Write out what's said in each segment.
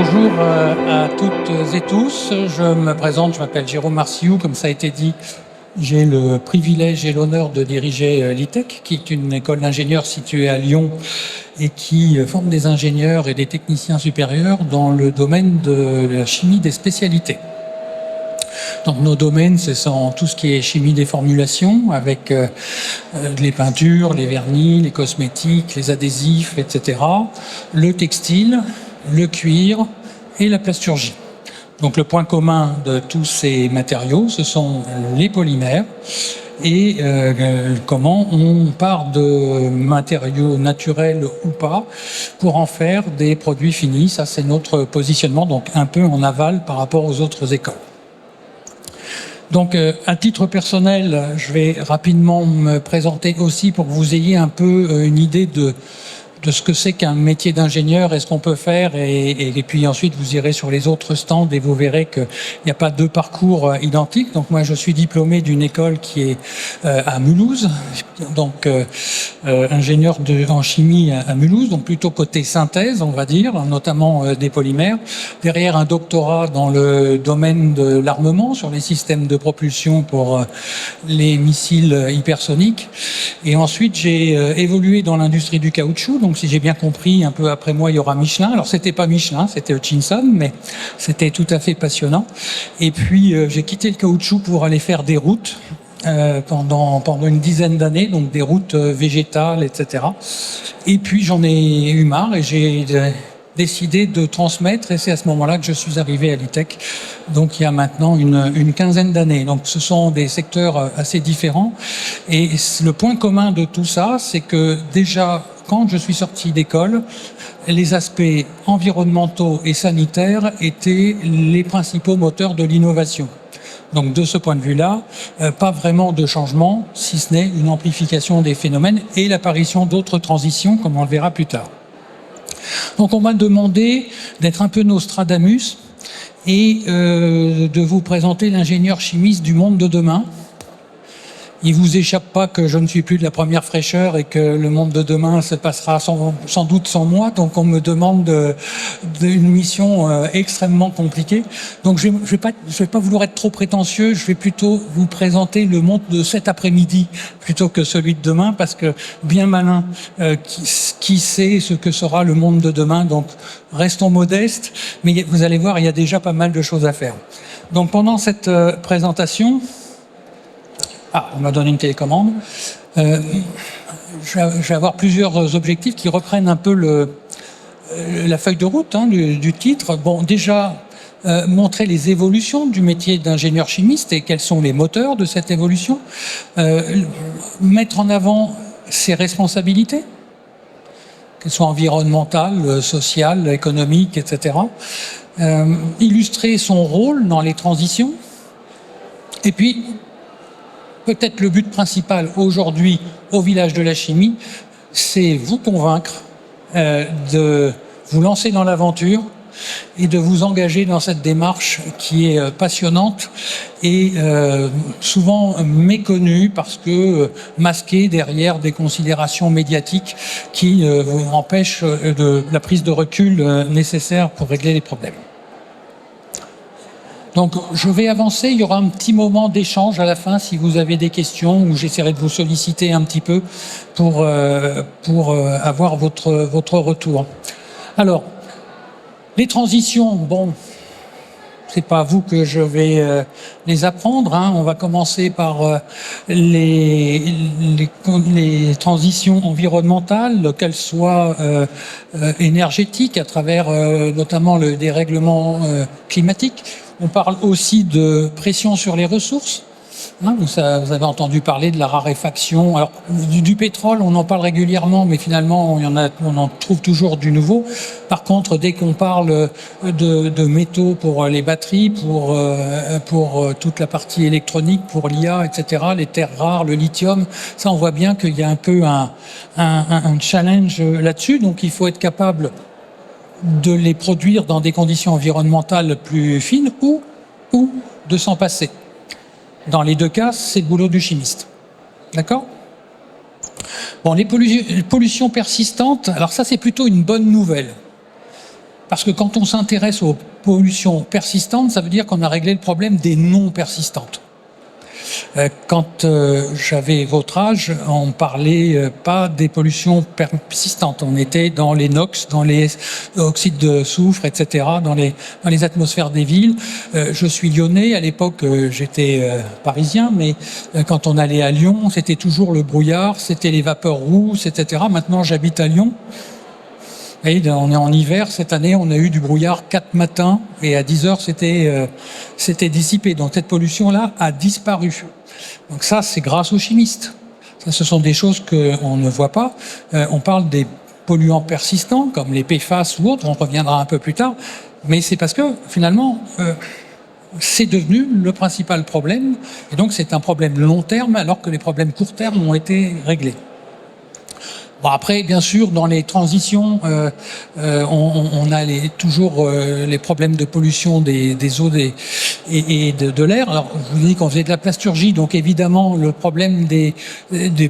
Bonjour à toutes et tous. Je me présente, je m'appelle Jérôme Marciou. Comme ça a été dit, j'ai le privilège et l'honneur de diriger l'ITEC, qui est une école d'ingénieurs située à Lyon et qui forme des ingénieurs et des techniciens supérieurs dans le domaine de la chimie des spécialités. Donc nos domaines, ce sont tout ce qui est chimie des formulations, avec les peintures, les vernis, les cosmétiques, les adhésifs, etc. Le textile, le cuir et la plasturgie. Donc le point commun de tous ces matériaux, ce sont les polymères et comment on part de matériaux naturels ou pas pour en faire des produits finis. Ça, c'est notre positionnement, donc un peu en aval par rapport aux autres écoles. Donc, à titre personnel, je vais rapidement me présenter aussi pour que vous ayez un peu une idée de ce que c'est qu'un métier d'ingénieur et ce qu'on peut faire. Et puis ensuite, vous irez sur les autres stands et vous verrez qu'il n'y a pas deux parcours identiques. Donc moi, je suis diplômé d'une école qui est à Mulhouse, donc ingénieur en chimie à Mulhouse, donc plutôt côté synthèse, on va dire, notamment des polymères. Derrière, un doctorat dans le domaine de l'armement, sur les systèmes de propulsion pour les missiles hypersoniques. Et ensuite, j'ai évolué dans l'industrie du caoutchouc. Donc, si j'ai bien compris, un peu après moi, il y aura Michelin. Alors, c'était pas Michelin, c'était Hutchinson, mais c'était tout à fait passionnant. Et puis, j'ai quitté le caoutchouc pour aller faire des routes pendant une dizaine d'années, donc des routes végétales, etc. Et puis, j'en ai eu marre et j'ai décidé de transmettre, et c'est à ce moment-là que je suis arrivé à l'ITEC, donc il y a maintenant une quinzaine d'années. Donc ce sont des secteurs assez différents, et le point commun de tout ça, c'est que déjà, quand je suis sorti d'école, les aspects environnementaux et sanitaires étaient les principaux moteurs de l'innovation. Donc de ce point de vue-là, pas vraiment de changement, si ce n'est une amplification des phénomènes et l'apparition d'autres transitions, comme on le verra plus tard. Donc on m'a demandé d'être un peu Nostradamus et de vous présenter l'ingénieur chimiste du monde de demain. Il vous échappe pas que je ne suis plus de la première fraîcheur et que le monde de demain se passera sans doute sans moi. Donc on me demande une mission extrêmement compliquée. Donc je vais pas vouloir être trop prétentieux. Je vais plutôt vous présenter le monde de cet après-midi plutôt que celui de demain, parce que bien malin qui sait ce que sera le monde de demain. Donc restons modestes, mais vous allez voir, il y a déjà pas mal de choses à faire. Donc pendant cette présentation, on m'a donné une télécommande. Je vais avoir plusieurs objectifs qui reprennent un peu la feuille de route du titre. Bon, déjà, montrer les évolutions du métier d'ingénieur chimiste et quels sont les moteurs de cette évolution. Mettre en avant ses responsabilités, qu'elles soient environnementales, sociales, économiques, etc. Illustrer son rôle dans les transitions. Et puis, peut-être le but principal aujourd'hui au village de la chimie, c'est vous convaincre de vous lancer dans l'aventure et de vous engager dans cette démarche qui est passionnante et souvent méconnue parce que masquée derrière des considérations médiatiques qui vous empêchent de la prise de recul nécessaire pour régler les problèmes. Donc je vais avancer, il y aura un petit moment d'échange à la fin si vous avez des questions, ou j'essaierai de vous solliciter un petit peu pour avoir votre retour. Alors, les transitions, bon, c'est pas à vous que je vais les apprendre. On va commencer par les transitions environnementales, qu'elles soient énergétiques à travers notamment le dérèglement climatique. On parle aussi de pression sur les ressources. Vous avez entendu parler de la raréfaction. Alors, du pétrole, on en parle régulièrement, mais finalement, on en trouve toujours du nouveau. Par contre, dès qu'on parle de métaux pour les batteries, pour toute la partie électronique, pour l'IA, etc., les terres rares, le lithium, ça, on voit bien qu'il y a un peu un challenge là-dessus. Donc, il faut être capable de les produire dans des conditions environnementales plus fines ou de s'en passer. Dans les deux cas, c'est le boulot du chimiste. D'accord ? Bon, les pollutions persistantes, alors ça c'est plutôt une bonne nouvelle. Parce que quand on s'intéresse aux pollutions persistantes, ça veut dire qu'on a réglé le problème des non persistantes. Quand j'avais votre âge, on parlait pas des pollutions persistantes. On était dans les NOx, dans les oxydes de soufre, etc., dans les atmosphères des villes. Je suis lyonnais. À l'époque, j'étais parisien, mais quand on allait à Lyon, c'était toujours le brouillard, c'était les vapeurs rousses, etc. Maintenant, j'habite à Lyon. Et on est en hiver, cette année, on a eu du brouillard 4 matins et à 10 heures, c'était dissipé. Donc cette pollution-là a disparu. Donc ça, c'est grâce aux chimistes. Ça, ce sont des choses qu'on ne voit pas. On parle des polluants persistants, comme les PFAS ou autres, on reviendra un peu plus tard. Mais c'est parce que, finalement, c'est devenu le principal problème. Et donc c'est un problème long terme, alors que les problèmes court terme ont été réglés. Bon, après, bien sûr, dans les transitions, on a toujours les problèmes de pollution des eaux et de l'air. Alors, je vous dis qu'on faisait de la plasturgie, donc évidemment, le problème des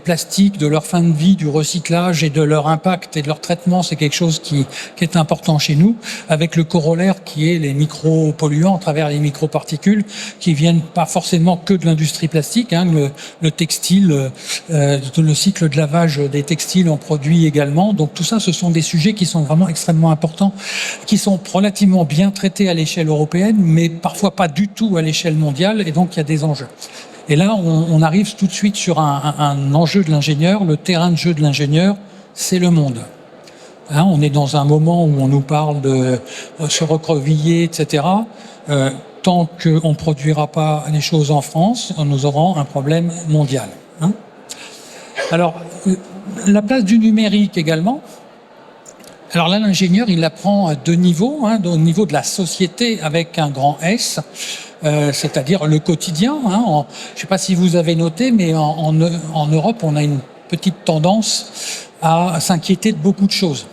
plastiques, de leur fin de vie, du recyclage et de leur impact et de leur traitement, c'est quelque chose qui est important chez nous, avec le corollaire qui est les micropolluants à travers les microparticules, qui viennent pas forcément que de l'industrie plastique, hein, le textile, le cycle de lavage des textiles en produit également. Donc tout ça, ce sont des sujets qui sont vraiment extrêmement importants, qui sont relativement bien traités à l'échelle européenne, mais parfois pas du tout à l'échelle mondiale, et donc il y a des enjeux. Et là, on arrive tout de suite sur un enjeu de l'ingénieur. Le terrain de jeu de l'ingénieur, c'est le monde. Hein, on est dans un moment où on nous parle de se recroqueviller, etc. Tant qu'on ne produira pas les choses en France, nous aurons un problème mondial. Hein. Alors, la place du numérique également. Alors là, l'ingénieur, il apprend à deux niveaux, hein, au niveau de la société avec un grand S, c'est-à-dire le quotidien. Hein, je ne sais pas si vous avez noté, mais en Europe, on a une petite tendance à s'inquiéter de beaucoup de choses.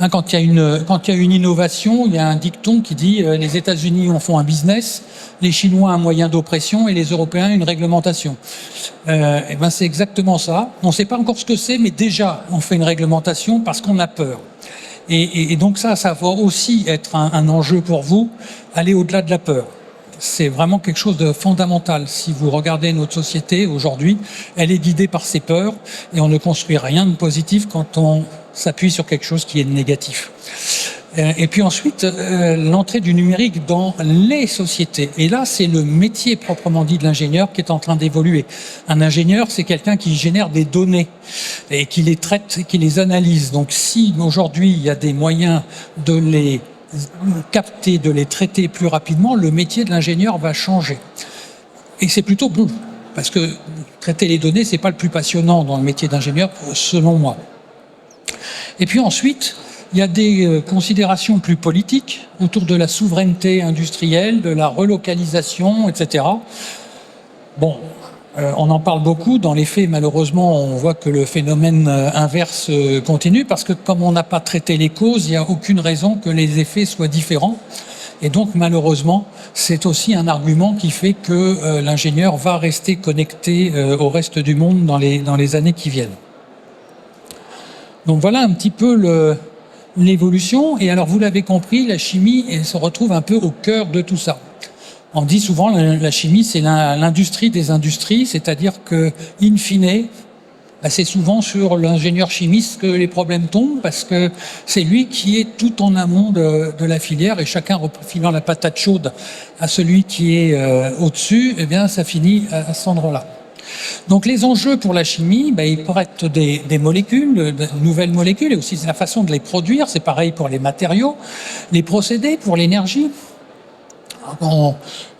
Hein, quand il y a une innovation, il y a un dicton qui dit les États-Unis en font un business, les Chinois un moyen d'oppression et les Européens une réglementation. Et ben c'est exactement ça. On ne sait pas encore ce que c'est, mais déjà on fait une réglementation parce qu'on a peur. Et donc ça va aussi être un enjeu pour vous, aller au-delà de la peur. C'est vraiment quelque chose de fondamental. Si vous regardez notre société aujourd'hui, elle est guidée par ses peurs et on ne construit rien de positif quand on s'appuie sur quelque chose qui est négatif. Et puis ensuite, l'entrée du numérique dans les sociétés. Et là, c'est le métier proprement dit de l'ingénieur qui est en train d'évoluer. Un ingénieur, c'est quelqu'un qui génère des données et qui les traite, qui les analyse. Donc si aujourd'hui, il y a des moyens de les capter, de les traiter plus rapidement, le métier de l'ingénieur va changer. Et c'est plutôt bon, parce que traiter les données, c'est pas le plus passionnant dans le métier d'ingénieur, selon moi. Et puis ensuite, il y a des considérations plus politiques autour de la souveraineté industrielle, de la relocalisation, etc. Bon, on en parle beaucoup. Dans les faits, malheureusement, on voit que le phénomène inverse continue parce que comme on n'a pas traité les causes, il n'y a aucune raison que les effets soient différents. Et donc, malheureusement, c'est aussi un argument qui fait que l'ingénieur va rester connecté au reste du monde dans les années qui viennent. Donc voilà un petit peu l'évolution. Et alors, vous l'avez compris, la chimie elle se retrouve un peu au cœur de tout ça. On dit souvent la chimie, c'est l'industrie des industries, c'est-à-dire que, in fine, c'est souvent sur l'ingénieur chimiste que les problèmes tombent, parce que c'est lui qui est tout en amont de la filière, et chacun refilant la patate chaude à celui qui est au-dessus, eh bien, ça finit à cet endroit-là. Donc les enjeux pour la chimie, ils pourraient être des molécules, de nouvelles molécules, et aussi la façon de les produire. C'est pareil pour les matériaux, les procédés pour l'énergie.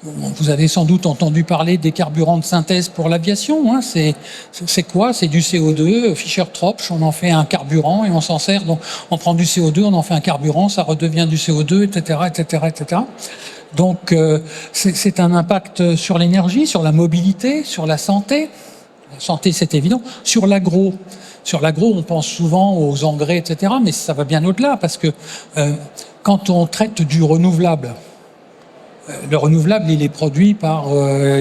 Vous avez sans doute entendu parler des carburants de synthèse pour l'aviation. Hein. C'est quoi? C'est du CO2, Fischer-Tropsch, on en fait un carburant et on s'en sert. Donc on prend du CO2, on en fait un carburant, ça redevient du CO2, etc., etc., etc. Donc c'est un impact sur l'énergie, sur la mobilité, sur la santé. La santé, c'est évident. Sur l'agro, on pense souvent aux engrais, etc., mais ça va bien au-delà parce que quand on traite du renouvelable, le renouvelable, il est produit par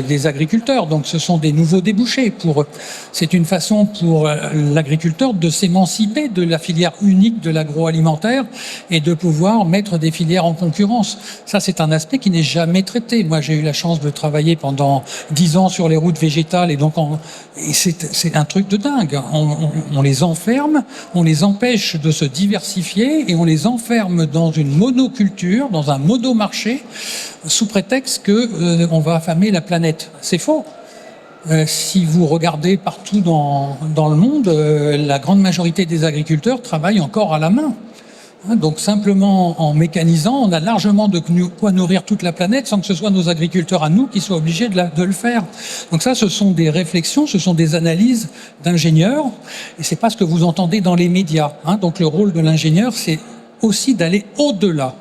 des agriculteurs, donc ce sont des nouveaux débouchés pour eux. C'est une façon pour l'agriculteur de s'émanciper de la filière unique de l'agroalimentaire et de pouvoir mettre des filières en concurrence. Ça, c'est un aspect qui n'est jamais traité. Moi, j'ai eu la chance de travailler pendant 10 ans sur les routes végétales et donc c'est un truc de dingue. On les enferme, on les empêche de se diversifier et on les enferme dans une monoculture, dans un monomarché, sous prétexte que on va affamer la planète. C'est faux. Si vous regardez partout dans le monde, la grande majorité des agriculteurs travaillent encore à la main. Donc simplement en mécanisant, on a largement de quoi nourrir toute la planète sans que ce soit nos agriculteurs à nous qui soient obligés de le faire. Donc ça, ce sont des réflexions, ce sont des analyses d'ingénieurs, et c'est pas ce que vous entendez dans les médias. Donc le rôle de l'ingénieur, c'est aussi d'aller au-delà,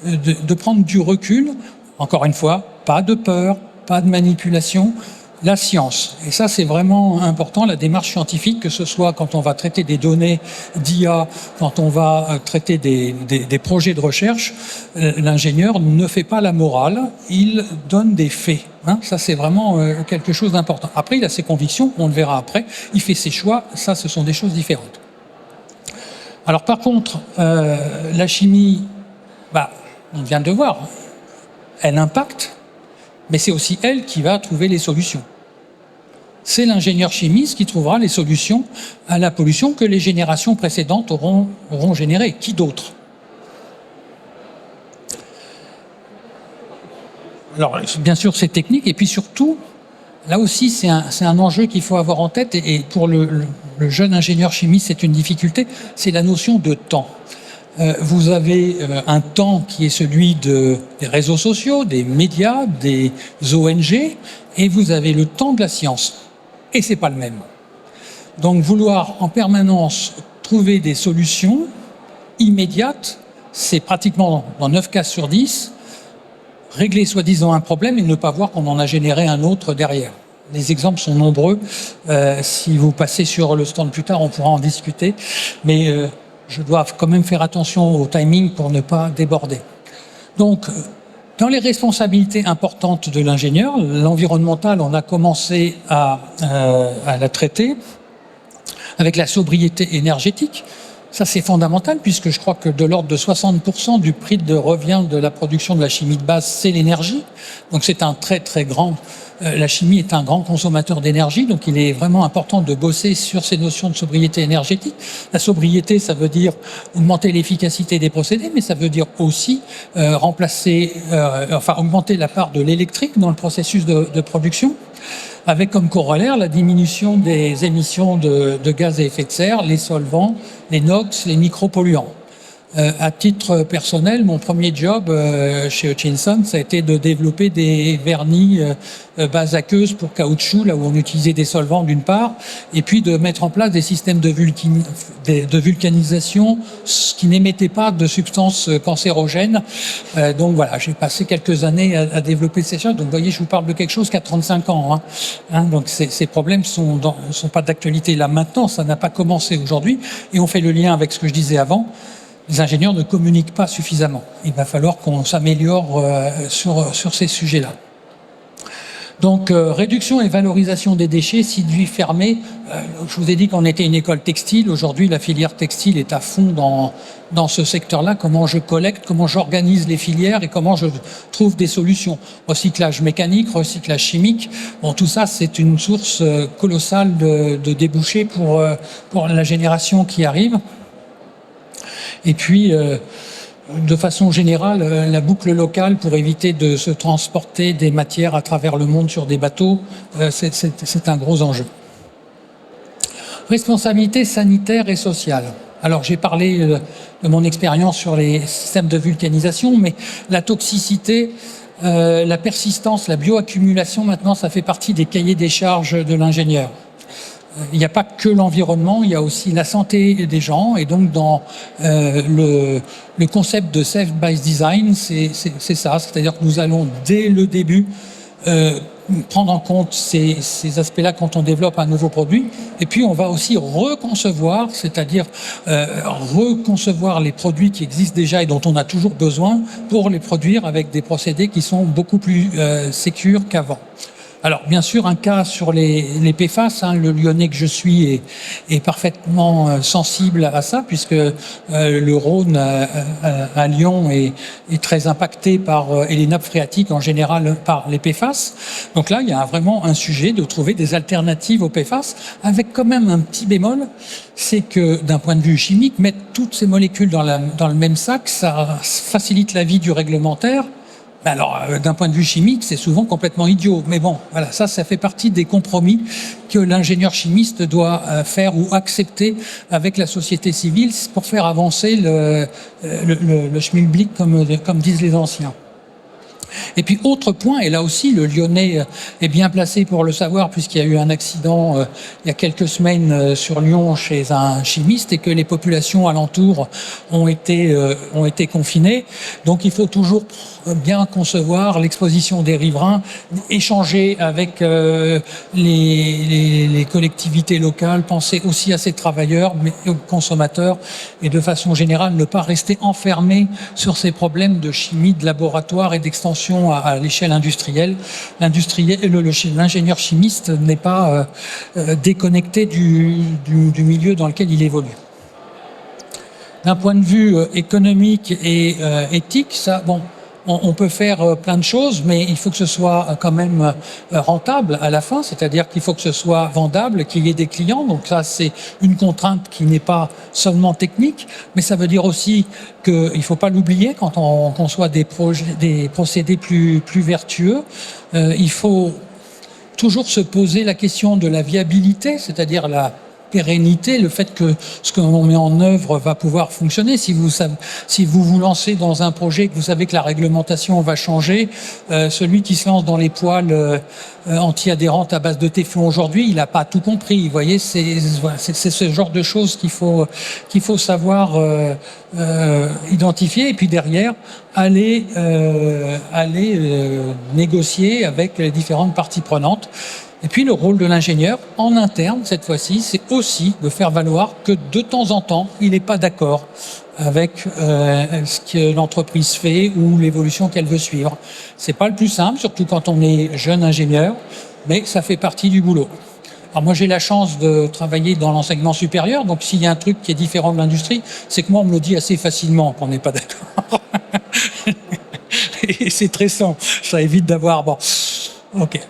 de prendre du recul. Encore une fois, pas de peur, pas de manipulation. La science. Et ça, c'est vraiment important, la démarche scientifique, que ce soit quand on va traiter des données d'IA, quand on va traiter des projets de recherche, l'ingénieur ne fait pas la morale, il donne des faits. Ça, c'est vraiment quelque chose d'important. Après, il a ses convictions, on le verra après, il fait ses choix, ça, ce sont des choses différentes. Alors, par contre, la chimie, on vient de voir, elle impacte, mais c'est aussi elle qui va trouver les solutions. C'est l'ingénieur chimiste qui trouvera les solutions à la pollution que les générations précédentes auront générée. Qui d'autre? Alors, bien sûr, c'est technique, et puis surtout, là aussi, c'est un enjeu qu'il faut avoir en tête, et pour le jeune ingénieur chimiste, c'est une difficulté, c'est la notion de temps. Vous avez un temps qui est celui des réseaux sociaux, des médias, des ONG, et vous avez le temps de la science. Et c'est pas le même. Donc vouloir en permanence trouver des solutions immédiates, c'est pratiquement dans 9 cas sur 10, régler soi-disant un problème et ne pas voir qu'on en a généré un autre derrière. Les exemples sont nombreux. Si vous passez sur le stand plus tard, on pourra en discuter. Mais je dois quand même faire attention au timing pour ne pas déborder. Donc, dans les responsabilités importantes de l'ingénieur, l'environnemental, on a commencé à la traiter avec la sobriété énergétique. Ça, c'est fondamental puisque je crois que de l'ordre de 60% du prix de revient de la production de la chimie de base, c'est l'énergie. Donc, c'est un très, très grand... La chimie est un grand consommateur d'énergie, donc il est vraiment important de bosser sur ces notions de sobriété énergétique. La sobriété, ça veut dire augmenter l'efficacité des procédés, mais ça veut dire aussi augmenter la part de l'électrique dans le processus de production, avec comme corollaire la diminution des émissions de gaz à effet de serre, les solvants, les NOx, les micropolluants. À titre personnel, mon premier job chez Hutchinson, ça a été de développer des vernis base aqueuse pour caoutchouc, là où on utilisait des solvants d'une part, et puis de mettre en place des systèmes de vulcanisation qui n'émettaient pas de substances cancérogènes. Donc voilà, j'ai passé quelques années à développer ces choses. Donc vous voyez, je vous parle de quelque chose qui a 35 ans. Donc ces problèmes sont pas d'actualité là maintenant, ça n'a pas commencé aujourd'hui, et on fait le lien avec ce que je disais avant. Les ingénieurs ne communiquent pas suffisamment. Il va falloir qu'on s'améliore sur ces sujets-là. Donc, réduction et valorisation des déchets, sites fermés. Je vous ai dit qu'on était une école textile. Aujourd'hui, la filière textile est à fond dans ce secteur-là. Comment je collecte, comment j'organise les filières et comment je trouve des solutions. Recyclage mécanique, recyclage chimique. Bon, tout ça, c'est une source colossale de débouchés pour la génération qui arrive. Et puis, de façon générale, la boucle locale pour éviter de se transporter des matières à travers le monde sur des bateaux, c'est un gros enjeu. Responsabilité sanitaire et sociale. Alors, j'ai parlé de mon expérience sur les systèmes de vulcanisation, mais la toxicité, la persistance, la bioaccumulation, maintenant, ça fait partie des cahiers des charges de l'ingénieur. Il n'y a pas que l'environnement, il y a aussi la santé des gens. Et donc, dans le concept de Safe by Design, c'est ça. C'est-à-dire que nous allons, dès le début, prendre en compte ces aspects-là quand on développe un nouveau produit. Et puis, on va aussi reconcevoir, c'est-à-dire reconcevoir les produits qui existent déjà et dont on a toujours besoin pour les produire avec des procédés qui sont beaucoup plus sécures qu'avant. Alors, bien sûr, un cas sur les PFAS, hein, le Lyonnais que je suis est parfaitement sensible à ça, puisque le Rhône à Lyon est très impacté et les nappes phréatiques en général par les PFAS. Donc là, il y a vraiment un sujet de trouver des alternatives aux PFAS, avec quand même un petit bémol, c'est que d'un point de vue chimique, mettre toutes ces molécules dans le même sac, ça facilite la vie du réglementaire. Alors, d'un point de vue chimique, c'est souvent complètement idiot. Mais bon, voilà, ça fait partie des compromis que l'ingénieur chimiste doit faire ou accepter avec la société civile pour faire avancer le schmilblick, comme disent les anciens. Et puis, autre point, et là aussi, le Lyonnais est bien placé pour le savoir, puisqu'il y a eu un accident il y a quelques semaines sur Lyon chez un chimiste et que les populations alentours ont été confinées. Donc, il faut toujours bien concevoir l'exposition des riverains, échanger avec les collectivités locales, penser aussi à ces travailleurs, mais aux consommateurs, et de façon générale, ne pas rester enfermé sur ces problèmes de chimie, de laboratoire et d'extension à l'échelle industrielle. L'ingénieur chimiste n'est pas déconnecté du milieu dans lequel il évolue. D'un point de vue économique et éthique, ça, bon, on peut faire plein de choses, mais il faut que ce soit quand même rentable à la fin, c'est-à-dire qu'il faut que ce soit vendable, qu'il y ait des clients. Donc ça, c'est une contrainte qui n'est pas seulement technique, mais ça veut dire aussi qu'il ne faut pas l'oublier quand on conçoit des procédés plus vertueux. Il faut toujours se poser la question de la viabilité, c'est-à-dire la pérennité, le fait que ce que l'on met en œuvre va pouvoir fonctionner. Si vous vous lancez dans un projet, que vous savez que la réglementation va changer, celui qui se lance dans les poêles anti-adhérentes à base de téflon aujourd'hui, il n'a pas tout compris. Vous voyez, c'est ce genre de choses qu'il faut savoir identifier, et puis derrière aller négocier avec les différentes parties prenantes. Et puis le rôle de l'ingénieur, en interne cette fois-ci, c'est aussi de faire valoir que de temps en temps, il n'est pas d'accord avec ce que l'entreprise fait ou l'évolution qu'elle veut suivre. C'est pas le plus simple, surtout quand on est jeune ingénieur, mais ça fait partie du boulot. Alors moi j'ai la chance de travailler dans l'enseignement supérieur, donc s'il y a un truc qui est différent de l'industrie, c'est que moi on me le dit assez facilement qu'on n'est pas d'accord. Et c'est très simple, ça évite d'avoir... Bon, ok.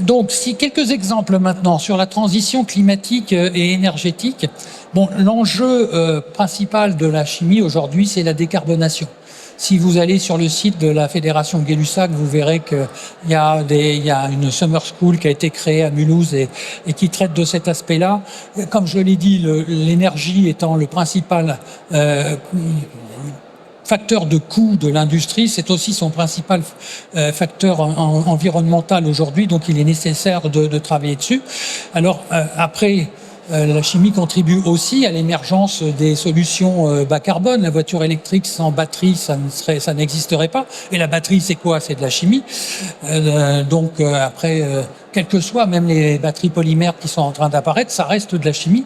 Donc, quelques exemples maintenant sur la transition climatique et énergétique. Bon, l'enjeu principal de la chimie aujourd'hui, c'est la décarbonation. Si vous allez sur le site de la Fédération Gay-Lussac, vous verrez qu'il y a une summer school qui a été créée à Mulhouse et qui traite de cet aspect-là. Comme je l'ai dit, l'énergie étant le principal facteur de coût de l'industrie, c'est aussi son principal facteur environnemental aujourd'hui, donc il est nécessaire de travailler dessus. Alors après, la chimie contribue aussi à l'émergence des solutions bas carbone. La voiture électrique sans batterie, ça n'existerait pas. Et la batterie, c'est quoi? C'est de la chimie. Donc après, quelles que soient même les batteries polymères qui sont en train d'apparaître, ça reste de la chimie.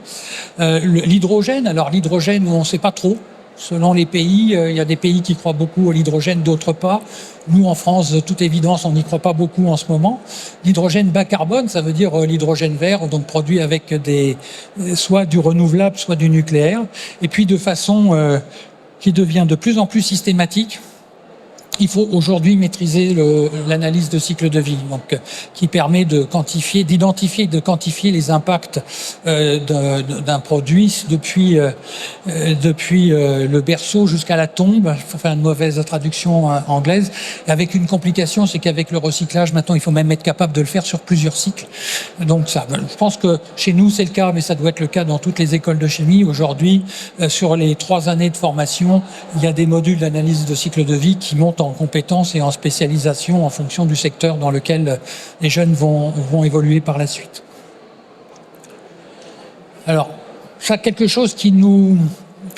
L'hydrogène, alors l'hydrogène, on ne sait pas trop. Selon les pays, il y a des pays qui croient beaucoup à l'hydrogène, d'autres pas. Nous, en France, de toute évidence, on n'y croit pas beaucoup en ce moment. L'hydrogène bas carbone, ça veut dire l'hydrogène vert, donc produit avec soit du renouvelable, soit du nucléaire. Et puis de façon qui devient de plus en plus systématique, il faut aujourd'hui maîtriser l'analyse de cycle de vie, donc qui permet d'identifier et de quantifier les impacts d'un produit depuis le berceau jusqu'à la tombe. Il faut faire une mauvaise traduction anglaise. Avec une complication, c'est qu'avec le recyclage, maintenant, il faut même être capable de le faire sur plusieurs cycles. Donc ça, je pense que chez nous, c'est le cas, mais ça doit être le cas dans toutes les écoles de chimie. Aujourd'hui, sur les 3 années de formation, il y a des modules d'analyse de cycle de vie qui montent en compétences et en spécialisation en fonction du secteur dans lequel les jeunes vont évoluer par la suite. Alors, ça, quelque chose qui nous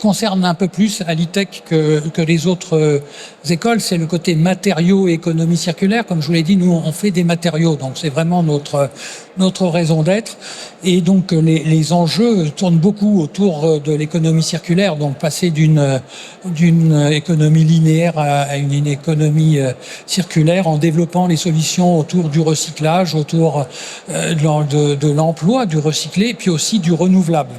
concerne un peu plus à l'ITEC que les autres écoles, c'est le côté matériaux et économie circulaire. Comme je vous l'ai dit, nous, on fait des matériaux, donc c'est vraiment notre raison d'être. Et donc, les enjeux tournent beaucoup autour de l'économie circulaire, donc passer d'une économie linéaire à une économie circulaire en développant les solutions autour du recyclage, autour de l'emploi, du recyclé, et puis aussi du renouvelable.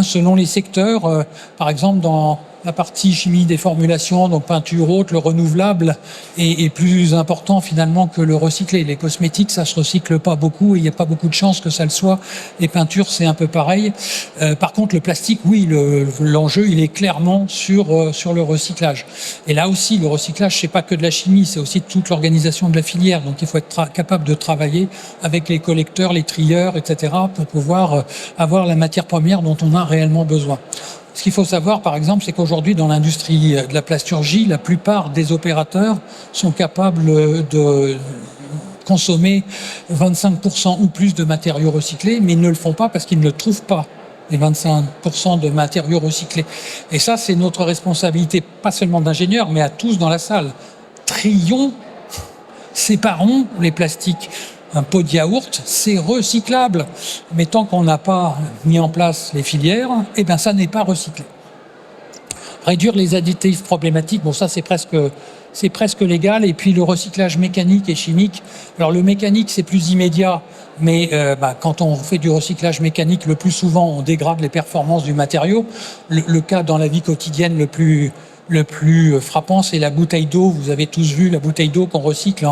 Selon les secteurs, par exemple dans la partie chimie des formulations, donc peinture haute, le renouvelable est plus important finalement que le recyclé. Les cosmétiques, ça se recycle pas beaucoup et il n'y a pas beaucoup de chances que ça le soit. Les peintures, c'est un peu pareil. Par contre, le plastique, oui, l'enjeu, il est clairement sur le recyclage. Et là aussi, le recyclage, c'est pas que de la chimie, c'est aussi toute l'organisation de la filière. Donc, il faut être capable de travailler avec les collecteurs, les trieurs, etc., pour pouvoir avoir la matière première dont on a réellement besoin. Ce qu'il faut savoir, par exemple, c'est qu'aujourd'hui, dans l'industrie de la plasturgie, la plupart des opérateurs sont capables de consommer 25% ou plus de matériaux recyclés, mais ils ne le font pas parce qu'ils ne trouvent pas les 25% de matériaux recyclés. Et ça, c'est notre responsabilité, pas seulement d'ingénieurs, mais à tous dans la salle. Trions, séparons les plastiques. Un pot de yaourt, c'est recyclable. Mais tant qu'on n'a pas mis en place les filières, eh ben ça n'est pas recyclé. Réduire les additifs problématiques, bon ça c'est presque légal. Et puis le recyclage mécanique et chimique. Alors le mécanique c'est plus immédiat, mais quand on fait du recyclage mécanique, le plus souvent on dégrade les performances du matériau. Le cas dans la vie quotidienne le plus frappant, c'est la bouteille d'eau. Vous avez tous vu la bouteille d'eau qu'on recycle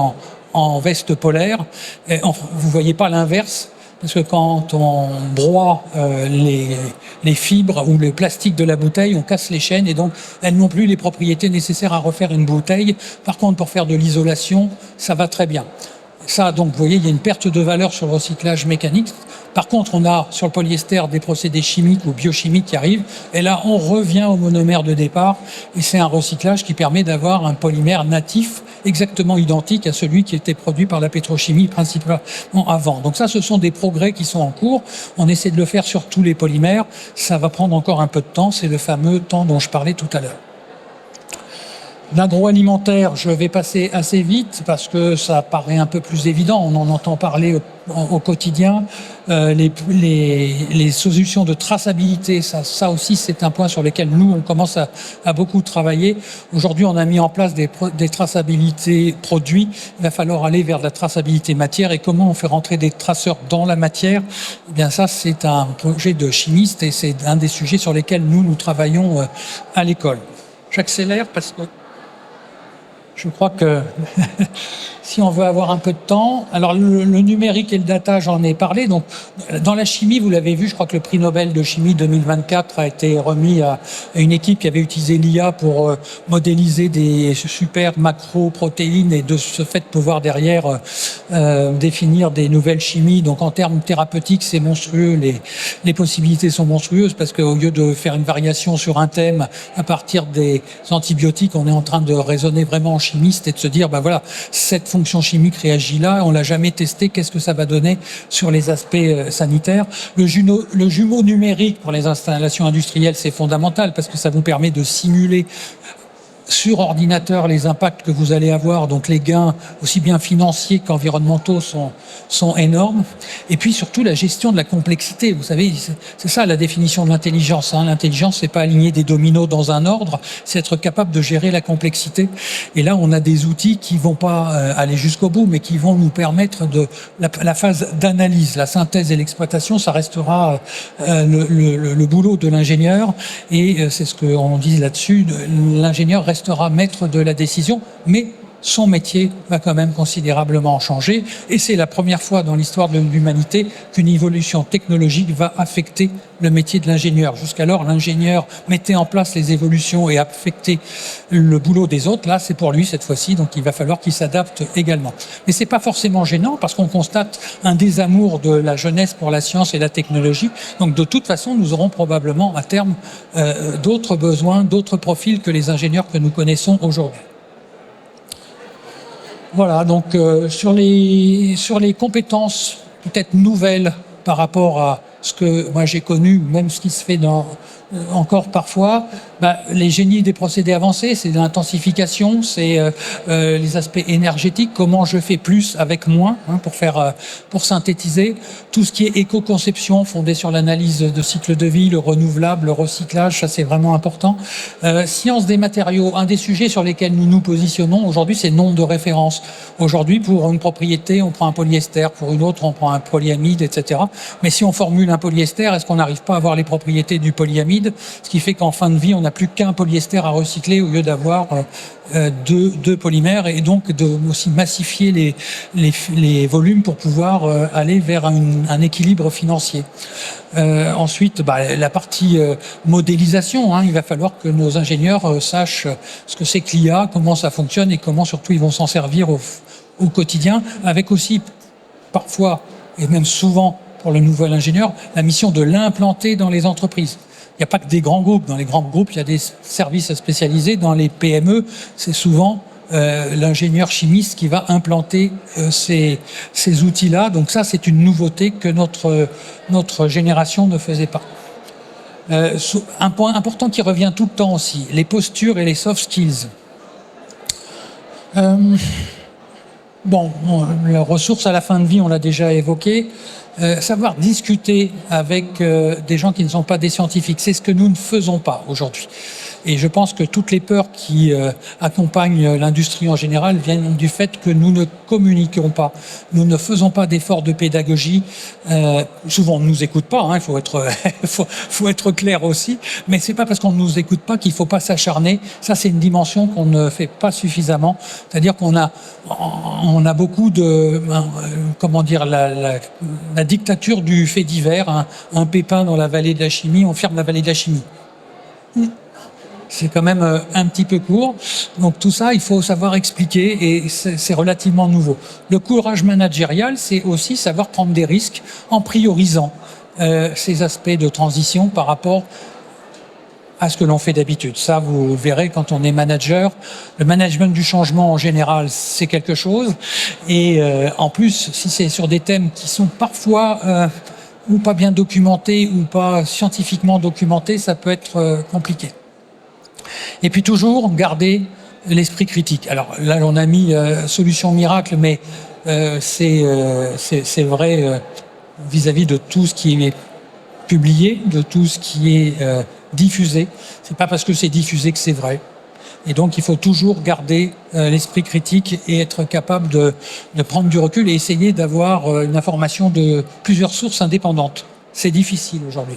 en veste polaire. Vous voyez pas l'inverse, parce que quand on broie les fibres ou le plastique de la bouteille, on casse les chaînes et donc elles n'ont plus les propriétés nécessaires à refaire une bouteille. Par contre, pour faire de l'isolation, ça va très bien. Ça, donc, vous voyez, il y a une perte de valeur sur le recyclage mécanique. Par contre, on a sur le polyester des procédés chimiques ou biochimiques qui arrivent. Et là, on revient au monomère de départ. Et c'est un recyclage qui permet d'avoir un polymère natif exactement identique à celui qui était produit par la pétrochimie principalement avant. Donc ça, ce sont des progrès qui sont en cours. On essaie de le faire sur tous les polymères. Ça va prendre encore un peu de temps. C'est le fameux temps dont je parlais tout à l'heure. L'agroalimentaire, je vais passer assez vite parce que ça paraît un peu plus évident. On en entend parler au quotidien. Les solutions de traçabilité, ça aussi c'est un point sur lequel nous on commence à beaucoup travailler. Aujourd'hui, on a mis en place des traçabilités produits. Il va falloir aller vers la traçabilité matière. Et comment on fait rentrer des traceurs dans la matière? Eh bien ça, c'est un projet de chimiste et c'est un des sujets sur lesquels nous travaillons à l'école. J'accélère parce que je crois que si on veut avoir un peu de temps, alors le numérique et le data, j'en ai parlé. Donc, dans la chimie, vous l'avez vu, je crois que le prix Nobel de chimie 2024 a été remis à une équipe qui avait utilisé l'IA pour modéliser des super macro-protéines et de ce fait pouvoir derrière définir des nouvelles chimies. Donc, en termes thérapeutiques, c'est monstrueux. Les possibilités sont monstrueuses parce qu'au lieu de faire une variation sur un thème à partir des antibiotiques, on est en train de raisonner vraiment en chimiste et de se dire, ben voilà, cette fonction chimique réagit là, on l'a jamais testé, qu'est-ce que ça va donner sur les aspects sanitaires. Le jumeau numérique pour les installations industrielles, c'est fondamental parce que ça vous permet de simuler sur ordinateur les impacts que vous allez avoir, donc les gains aussi bien financiers qu'environnementaux sont énormes. Et puis surtout la gestion de la complexité. Vous savez, c'est ça la définition de l'intelligence. L'intelligence, c'est pas aligner des dominos dans un ordre, c'est être capable de gérer la complexité. Et là, on a des outils qui vont pas aller jusqu'au bout, mais qui vont nous permettre de la phase d'analyse, la synthèse et l'exploitation. Ça restera le boulot de l'ingénieur. Et c'est ce qu'on dit là-dessus. L'ingénieur restera maître de la décision, mais son métier va quand même considérablement changer. Et c'est la première fois dans l'histoire de l'humanité qu'une évolution technologique va affecter le métier de l'ingénieur. Jusqu'alors, l'ingénieur mettait en place les évolutions et affectait le boulot des autres. Là, c'est pour lui cette fois-ci, donc il va falloir qu'il s'adapte également. Mais c'est pas forcément gênant parce qu'on constate un désamour de la jeunesse pour la science et la technologie. Donc de toute façon, nous aurons probablement à terme d'autres besoins, d'autres profils que les ingénieurs que nous connaissons aujourd'hui. Voilà, donc sur les compétences peut-être nouvelles par rapport ce que moi j'ai connu, même ce qui se fait encore parfois, les génies des procédés avancés, c'est l'intensification, c'est les aspects énergétiques, comment je fais plus avec moins, pour synthétiser. Tout ce qui est éco-conception fondée sur l'analyse de cycle de vie, le renouvelable, le recyclage, ça c'est vraiment important. Science des matériaux, un des sujets sur lesquels nous nous positionnons aujourd'hui, c'est le nombre de références. Aujourd'hui, pour une propriété, on prend un polyester, pour une autre, on prend un polyamide, etc. Mais si on formule un polyester, est-ce qu'on n'arrive pas à avoir les propriétés du polyamide? Ce qui fait qu'en fin de vie, on n'a plus qu'un polyester à recycler au lieu d'avoir deux polymères, et donc de aussi massifier les volumes pour pouvoir aller vers un équilibre financier. Ensuite, la partie modélisation, il va falloir que nos ingénieurs sachent ce que c'est que l'IA, comment ça fonctionne et comment surtout ils vont s'en servir au quotidien, avec aussi parfois, et même souvent pour le nouvel ingénieur, la mission de l'implanter dans les entreprises. Il n'y a pas que des grands groupes. Dans les grands groupes, il y a des services spécialisés. Dans les PME, c'est souvent l'ingénieur chimiste qui va implanter ces outils-là. Donc ça, c'est une nouveauté que notre génération ne faisait pas. Un point important qui revient tout le temps aussi, les postures et les soft skills. Les ressources à la fin de vie, on l'a déjà évoqué. Savoir discuter avec des gens qui ne sont pas des scientifiques, c'est ce que nous ne faisons pas aujourd'hui. Et je pense que toutes les peurs qui accompagnent l'industrie en général viennent du fait que nous ne communiquons pas. Nous ne faisons pas d'efforts de pédagogie. Souvent, on ne nous écoute pas. Il faut être, faut être clair aussi. Mais c'est pas parce qu'on ne nous écoute pas qu'il faut pas s'acharner. Ça, c'est une dimension qu'on ne fait pas suffisamment. C'est-à-dire qu'on a beaucoup de, la dictature du fait divers. Un pépin dans la vallée de la chimie, on ferme la vallée de la chimie. C'est quand même un petit peu court. Donc tout ça, il faut savoir expliquer, et c'est relativement nouveau. Le courage managérial, c'est aussi savoir prendre des risques en priorisant ces aspects de transition par rapport à ce que l'on fait d'habitude. Ça, vous verrez quand on est manager. Le management du changement, en général, c'est quelque chose. Et en plus, si c'est sur des thèmes qui sont parfois ou pas bien documentés ou pas scientifiquement documentés, ça peut être compliqué. Et puis toujours garder l'esprit critique. Alors là, on a mis solution miracle, mais c'est vrai vis-à-vis de tout ce qui est publié, de tout ce qui est diffusé. C'est pas parce que c'est diffusé que c'est vrai. Et donc, il faut toujours garder l'esprit critique et être capable de prendre du recul et essayer d'avoir une information de plusieurs sources indépendantes. C'est difficile aujourd'hui.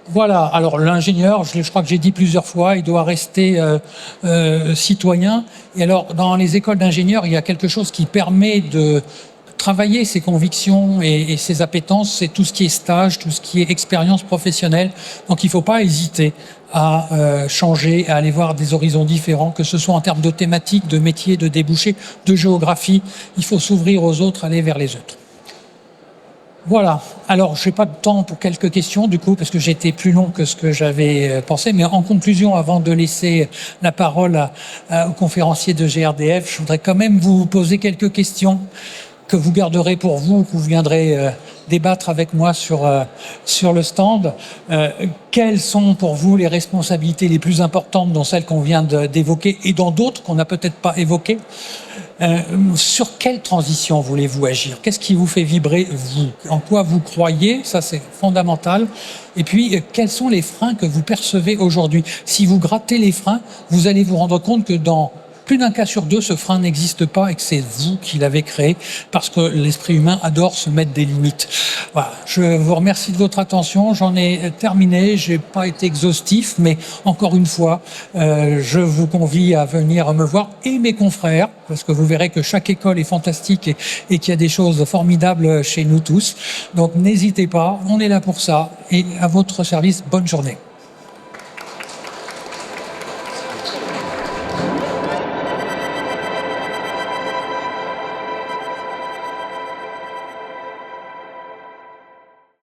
Voilà, alors l'ingénieur, je crois que j'ai dit plusieurs fois, il doit rester citoyen. Et alors, dans les écoles d'ingénieurs, il y a quelque chose qui permet de travailler ses convictions et ses appétences, c'est tout ce qui est stage, tout ce qui est expérience professionnelle. Donc il ne faut pas hésiter à changer, à aller voir des horizons différents, que ce soit en termes de thématiques, de métiers, de débouchés, de géographie. Il faut s'ouvrir aux autres, aller vers les autres. Voilà. Alors, je n'ai pas de temps pour quelques questions, du coup, parce que j'ai été plus long que ce que j'avais pensé. Mais en conclusion, avant de laisser la parole au conférencier de GRDF, je voudrais quand même vous poser quelques questions que vous garderez pour vous, que vous viendrez débattre avec moi sur le stand. Quelles sont pour vous les responsabilités les plus importantes dans celles qu'on vient d'évoquer et dans d'autres qu'on n'a peut-être pas évoquées? Sur quelle transition voulez-vous agir? Qu'est-ce qui vous fait vibrer, vous? En quoi vous croyez? Ça, c'est fondamental. Et puis, quels sont les freins que vous percevez aujourd'hui? Si vous grattez les freins, vous allez vous rendre compte que dans plus d'un cas sur deux, ce frein n'existe pas et que c'est vous qui l'avez créé, parce que l'esprit humain adore se mettre des limites. Voilà. Je vous remercie de votre attention. J'en ai terminé. J'ai pas été exhaustif, mais encore une fois, je vous convie à venir me voir, et mes confrères, parce que vous verrez que chaque école est fantastique et qu'il y a des choses formidables chez nous tous. Donc n'hésitez pas, on est là pour ça, et à votre service, bonne journée.